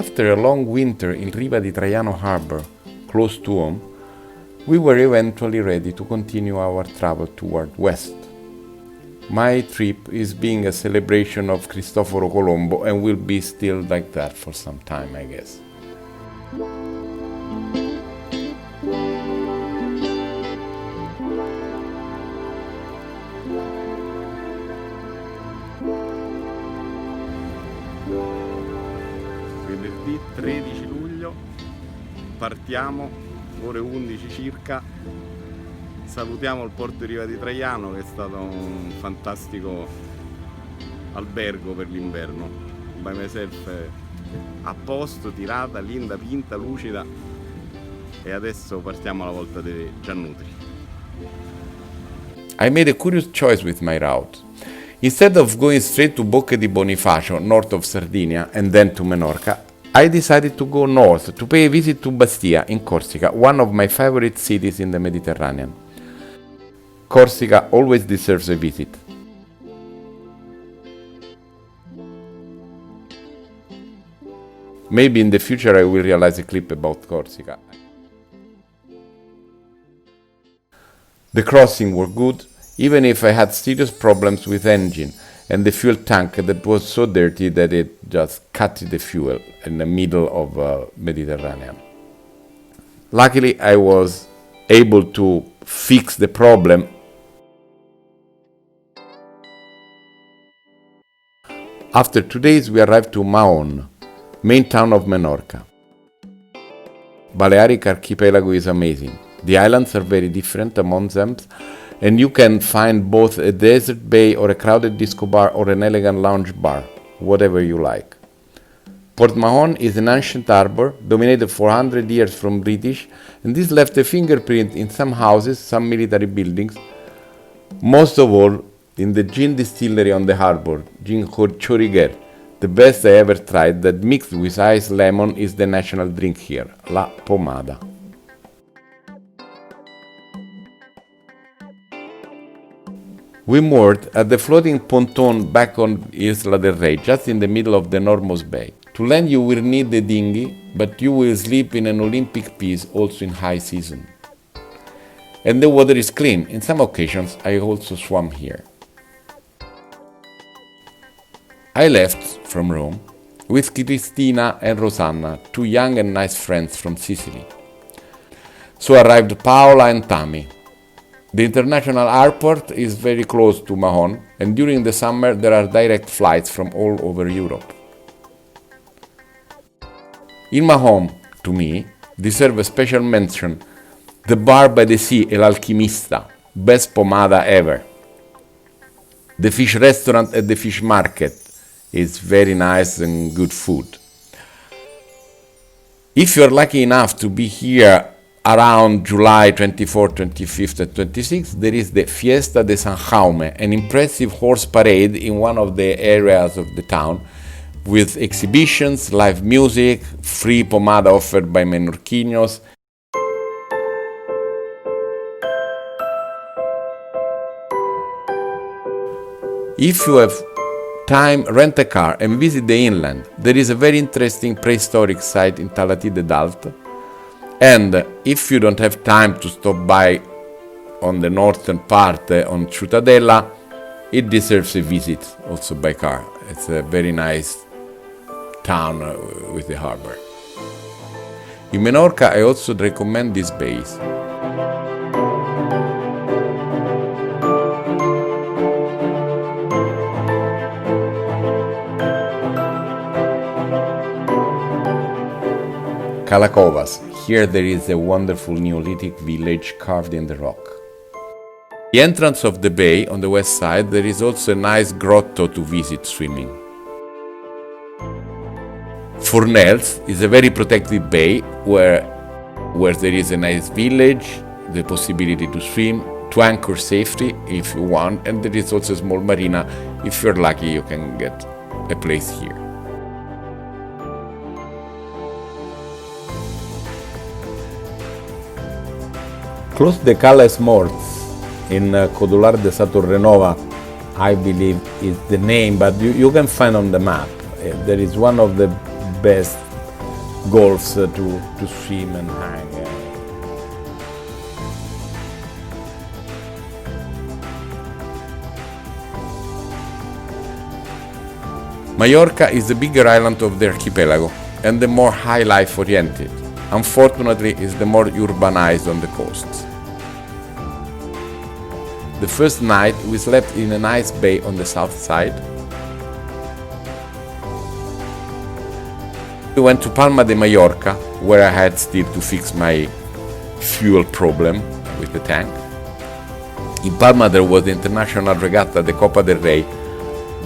After a long winter in Riva di Traiano harbour, close to home, we were eventually ready to continue our travel toward west. My trip is being a celebration of Cristoforo Colombo and will be still like that for some time, I guess. Venerdì 13 luglio, partiamo, ore 11 circa. Salutiamo il porto di Riva di Traiano, che è stato un fantastico albergo per l'inverno. By myself a posto, tirata, linda, pinta, lucida, e adesso partiamo alla volta dei Giannutri. I made a curious choice with my route. Instead of going straight to Bocche di Bonifacio, north of Sardinia, and then to Menorca, I decided to go north to pay a visit to Bastia in Corsica, one of my favorite cities in the Mediterranean. Corsica always deserves a visit. Maybe in the future I will realize a clip about Corsica. The crossing were good, even if I had serious problems with engine and the fuel tank that was so dirty that it just cut the fuel in the middle of Mediterranean. Luckily, I was able to fix the problem. After 2 days, we arrived to Mahon, main town of Menorca. Balearic archipelago is amazing. The islands are very different among them, and you can find both a desert bay or a crowded disco bar or an elegant lounge bar, whatever you like. Port Mahon is an ancient harbour, dominated for 100 years from British, and this left a fingerprint in some houses, some military buildings, most of all in the gin distillery on the harbour, Gin Choriger, the best I ever tried, that mixed with iced lemon is the national drink here, La Pomada. We moored at the floating pontoon back on Isla del Rey, just in the middle of the enormous bay. To land you will need a dinghy, but you will sleep in an Olympic piece also in high season. And the water is clean. In some occasions I also swam here. I left from Rome with Cristina and Rosanna, two young and nice friends from Sicily. So arrived Paola and Tami. The international airport is very close to Mahon, and during the summer there are direct flights from all over Europe. In Mahon, to me, deserve a special mention the bar by the sea, El Alchimista, best pomada ever. The fish restaurant at the fish market is very nice and good food. If you're lucky enough to be here around July 24th, 25th and 26th, there is the Fiesta de San Jaume, an impressive horse parade in one of the areas of the town, with exhibitions, live music, free pomada offered by Menorquinos. If you have time, rent a car and visit the inland. There is a very interesting prehistoric site in Talatide d'Alt. And if you don't have time to stop by on the northern part on Ciutadella, it deserves a visit also by car. It's a very nice town with the harbor. In Menorca, I also recommend this base. Calakovas. Here there is a wonderful Neolithic village carved in the rock. The entrance of the bay on the west side, there is also a nice grotto to visit swimming. Fornells is a very protected bay where there is a nice village, the possibility to swim, to anchor safely if you want, and there is also a small marina. If you're lucky, you can get a place here. Close to Cales Morts in Codular de Sa Torrenova, I believe is the name, but you can find on the map. There is one of the best golfs to swim and hang. Mallorca is the bigger island of the archipelago and the more high life oriented. Unfortunately, is the more urbanized on the coasts. The first night we slept in a nice bay on the south side. We went to Palma de Mallorca, where I had still to fix my fuel problem with the tank. In Palma there was the international regatta, the Copa del Rey.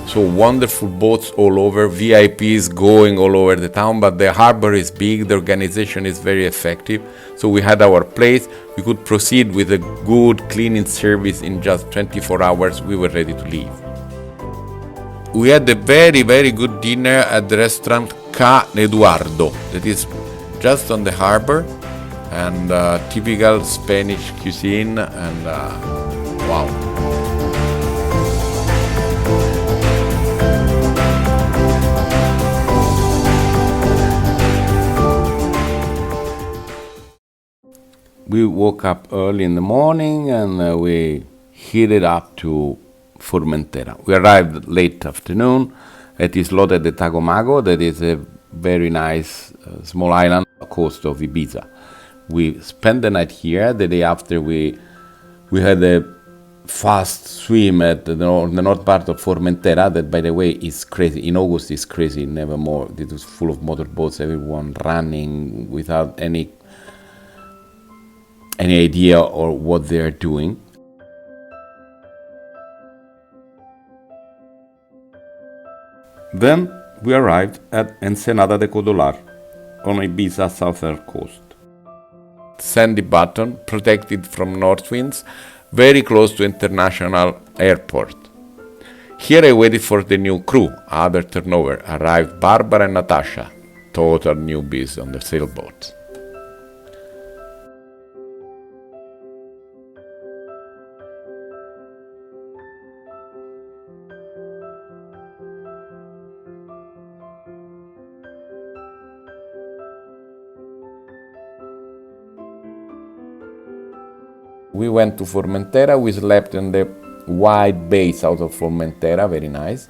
So wonderful boats all over, VIPs going all over the town, but the harbor is big, the organization is very effective. So we had our place, we could proceed with a good cleaning service in just 24 hours, we were ready to leave. We had a very, very good dinner at the restaurant Ca Eduardo, that is just on the harbor, and typical Spanish cuisine, and wow. We woke up early in the morning and we headed up to Formentera. We arrived late afternoon at Islote de Tagomago, that is a very nice small island coast of Ibiza. We spent the night here. The day after we had a fast swim at the north part of Formentera, that by the way is crazy. In August is crazy, nevermore. It was full of motorboats, everyone running without any idea or what they are doing. Then we arrived at Ensenada de Codolar on Ibiza's southern coast. Sandy bottom, protected from north winds, very close to international airport. Here I waited for the new crew, other turnover. Arrived Barbara and Natasha, total newbies on the sailboat. We went to Formentera, we slept in the wide bay south of Formentera, very nice.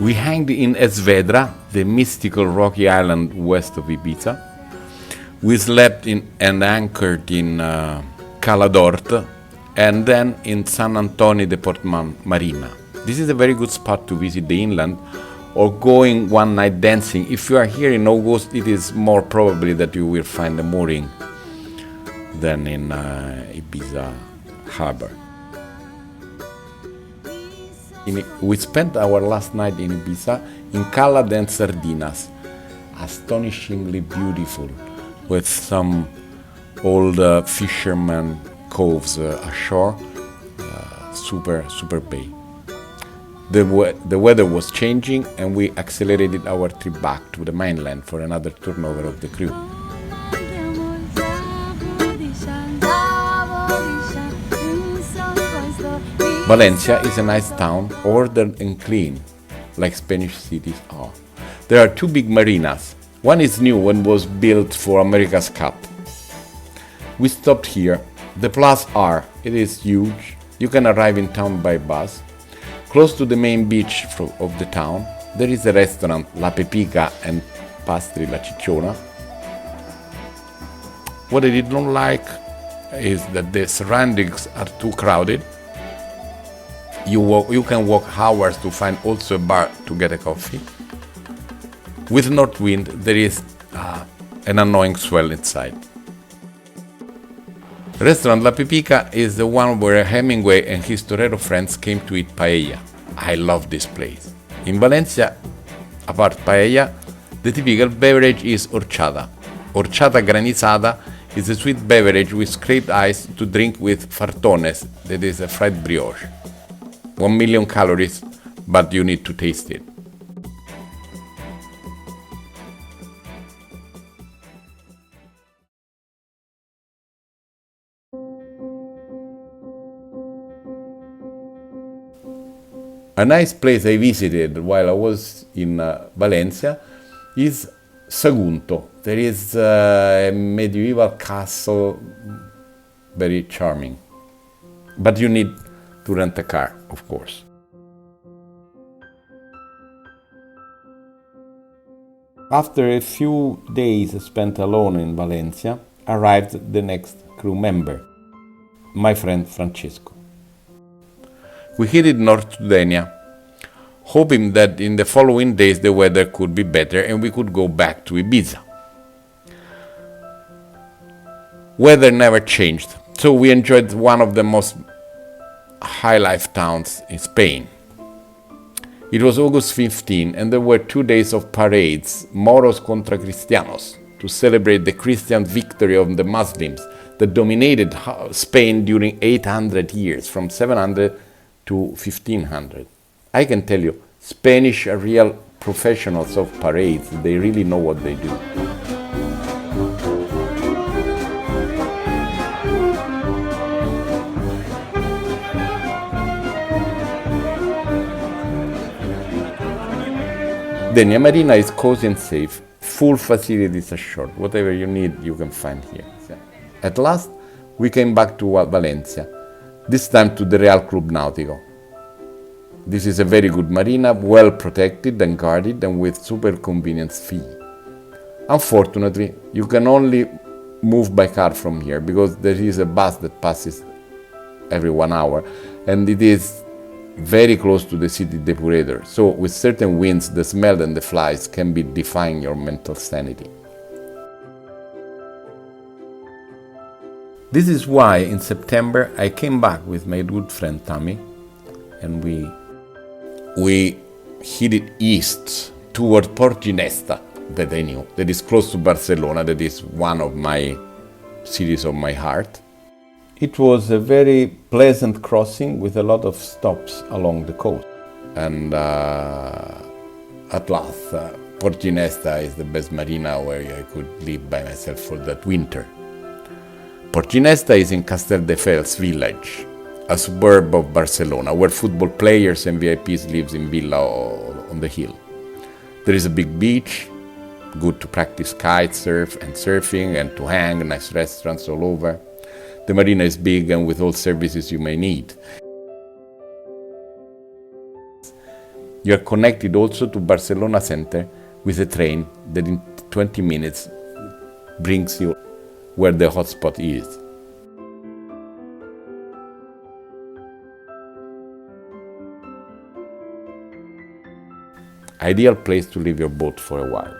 We hanged in Esvedra, the mystical rocky island west of Ibiza. We slept in and anchored in Cala d'Ort and then in San Antonio de Portman Marina. This is a very good spot to visit the inland or going one night dancing. If you are here in August, it is more probably that you will find a mooring than in Ibiza harbor. We spent our last night in Ibiza in Cala d'en Sardinas, astonishingly beautiful, with some old fishermen coves ashore, super bay. The weather was changing and we accelerated our trip back to the mainland for another turnover of the crew. Valencia is a nice town, ordered and clean, like Spanish cities are. There are two big marinas. One is new and was built for America's Cup. We stopped here. The plus are, it is huge. You can arrive in town by bus. Close to the main beach of the town, there is a restaurant, La Pepica and Pastry La Cicciona. What I did not like is that the surroundings are too crowded. You can walk hours to find also a bar to get a coffee. With north wind, there is an annoying swell inside. Restaurant La Pepica is the one where Hemingway and his torero friends came to eat paella. I love this place. In Valencia, apart paella, the typical beverage is horchata. Horchata granizada is a sweet beverage with scraped ice to drink with fartones, that is a fried brioche. 1 million calories, but you need to taste it. A nice place I visited while I was in Valencia is Sagunto. There is a medieval castle, very charming. But you need to rent a car, of course. After a few days spent alone in Valencia, arrived the next crew member, my friend Francesco. We headed north to Denia, hoping that in the following days the weather could be better and we could go back to Ibiza. Weather never changed, so we enjoyed one of the most high-life towns in Spain. It was August 15 and there were 2 days of parades, Moros contra Cristianos, to celebrate the Christian victory of the Muslims that dominated Spain during 800 years, from 700 to 1500. I can tell you, Spanish are real professionals of parades. They really know what they do. Denia Marina is cozy and safe, full facilities assured. Whatever you need, you can find here. At last, we came back to Valencia, this time to the Real Club Náutico. This is a very good marina, well protected and guarded and with super convenience fee. Unfortunately, you can only move by car from here because there is a bus that passes every 1 hour and it is very close to the city depurator. So with certain winds, the smell and the flies can be defying your mental sanity. This is why in September I came back with my good friend Tammy and we headed east toward Port Ginesta, that I knew, that is close to Barcelona, that is one of my cities of my heart. It was a very pleasant crossing with a lot of stops along the coast. And at last, Port Ginesta is the best marina where I could live by myself for that winter. Port Ginesta is in Casteldefells village, a suburb of Barcelona, where football players and VIPs live in villa on the hill. There is a big beach, good to practice kite surf and surfing and to hang, nice restaurants all over. The marina is big and with all services you may need. You are connected also to Barcelona center with a train that in 20 minutes brings you where the hotspot is. Ideal place to leave your boat for a while.